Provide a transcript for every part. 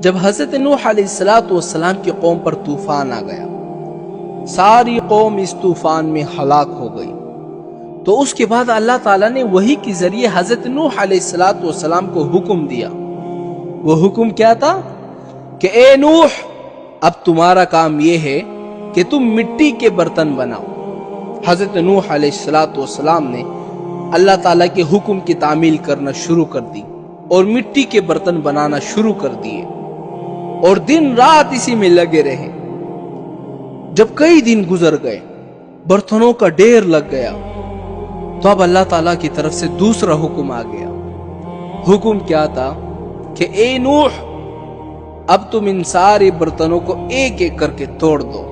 جب حضرت نوح علیہ السلام کی قوم پر طوفان آ گیا، ساری قوم اس طوفان میں ہلاک ہو گئی، تو اس کے بعد اللہ تعالیٰ نے وحی کے ذریعے حضرت نوح علیہ السلام کو حکم دیا۔ وہ حکم کیا تھا کہ اے نوح، اب تمہارا کام یہ ہے کہ تم مٹی کے برتن بناؤ۔ حضرت نوح علیہ السلام نے اللہ تعالیٰ کے حکم کی تعمیل کرنا شروع کر دی اور مٹی کے برتن بنانا شروع کر دیے، اور دن رات اسی میں لگے رہے۔ جب کئی دن گزر گئے، برتنوں کا ڈھیر لگ گیا، تو اب اللہ تعالیٰ کی طرف سے دوسرا حکم آ گیا۔ حکم کیا تھا کہ اے نوح، اب تم ان سارے برتنوں کو ایک ایک کر کے توڑ دو۔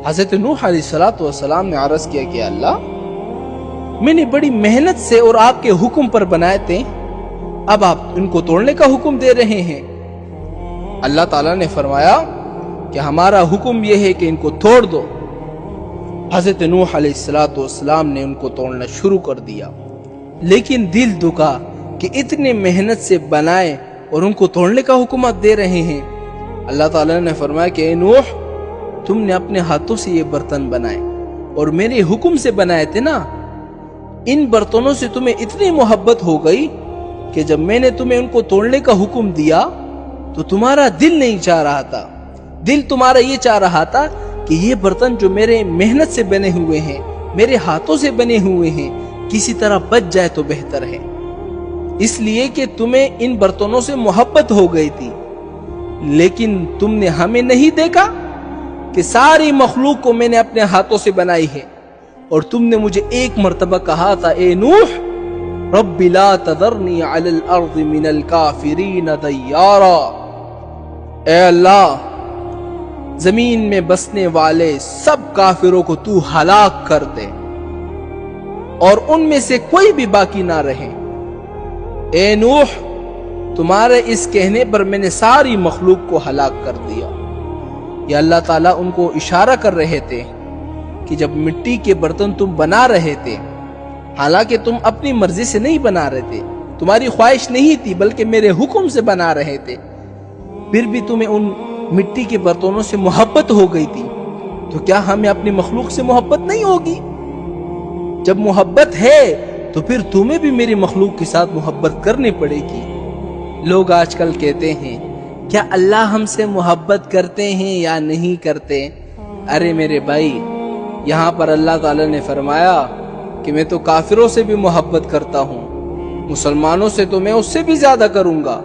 حضرت نوح علیہ السلام نے عرض کیا کہ اللہ، میں نے بڑی محنت سے اور آپ کے حکم پر بنائے تھے، اب آپ ان کو توڑنے کا حکم دے رہے ہیں۔ اللہ تعالیٰ نے فرمایا کہ ہمارا حکم یہ ہے کہ ان کو توڑ دو۔ حضرت نوح علیہ السلام نے ان کو توڑنا شروع کر دیا، لیکن دل دکھا کہ اتنے محنت سے بنائے اور ان کو توڑنے کا حکمت دے رہے ہیں۔ اللہ تعالیٰ نے فرمایا کہ اے نوح، تم نے اپنے ہاتھوں سے یہ برتن بنائے اور میرے حکم سے بنائے تھے نا، ان برتنوں سے تمہیں اتنی محبت ہو گئی کہ جب میں نے تمہیں ان کو توڑنے کا حکم دیا تو تمہارا دل نہیں چاہ رہا تھا، دل تمہارا یہ چاہ رہا تھا کہ یہ برتن جو میرے محنت سے بنے ہوئے ہیں، میرے ہاتھوں سے بنے ہوئے ہیں، کسی طرح بچ جائے تو بہتر ہے، اس لیے کہ تمہیں ان برتنوں سے محبت ہو گئی تھی۔ لیکن تم نے ہمیں نہیں دیکھا کہ ساری مخلوق کو میں نے اپنے ہاتھوں سے بنائی ہے، اور تم نے مجھے ایک مرتبہ کہا تھا اے نوح، رب لا تذرنی علی الارض من الکافرین دیارا، اے اللہ، زمین میں بسنے والے سب کافروں کو تو ہلاک کر دے اور ان میں سے کوئی بھی باقی نہ رہے۔ اے نوح، تمہارے اس کہنے پر میں نے ساری مخلوق کو ہلاک کر دیا۔ یہ اللہ تعالیٰ ان کو اشارہ کر رہے تھے کہ جب مٹی کے برتن تم بنا رہے تھے، حالانکہ تم اپنی مرضی سے نہیں بنا رہے تھے، تمہاری خواہش نہیں تھی بلکہ میرے حکم سے بنا رہے تھے، پھر بھی تمہیں ان مٹی کے برتنوں سے محبت ہو گئی تھی، تو کیا ہمیں اپنی مخلوق سے محبت نہیں ہوگی؟ جب محبت ہے تو پھر تمہیں بھی میری مخلوق کے ساتھ محبت کرنی پڑے گی۔ لوگ آج کل کہتے ہیں کیا اللہ ہم سے محبت کرتے ہیں یا نہیں کرتے؟ ارے میرے بھائی، یہاں پر اللہ تعالیٰ نے فرمایا کہ میں تو کافروں سے بھی محبت کرتا ہوں، مسلمانوں سے تو میں اس سے بھی زیادہ کروں گا۔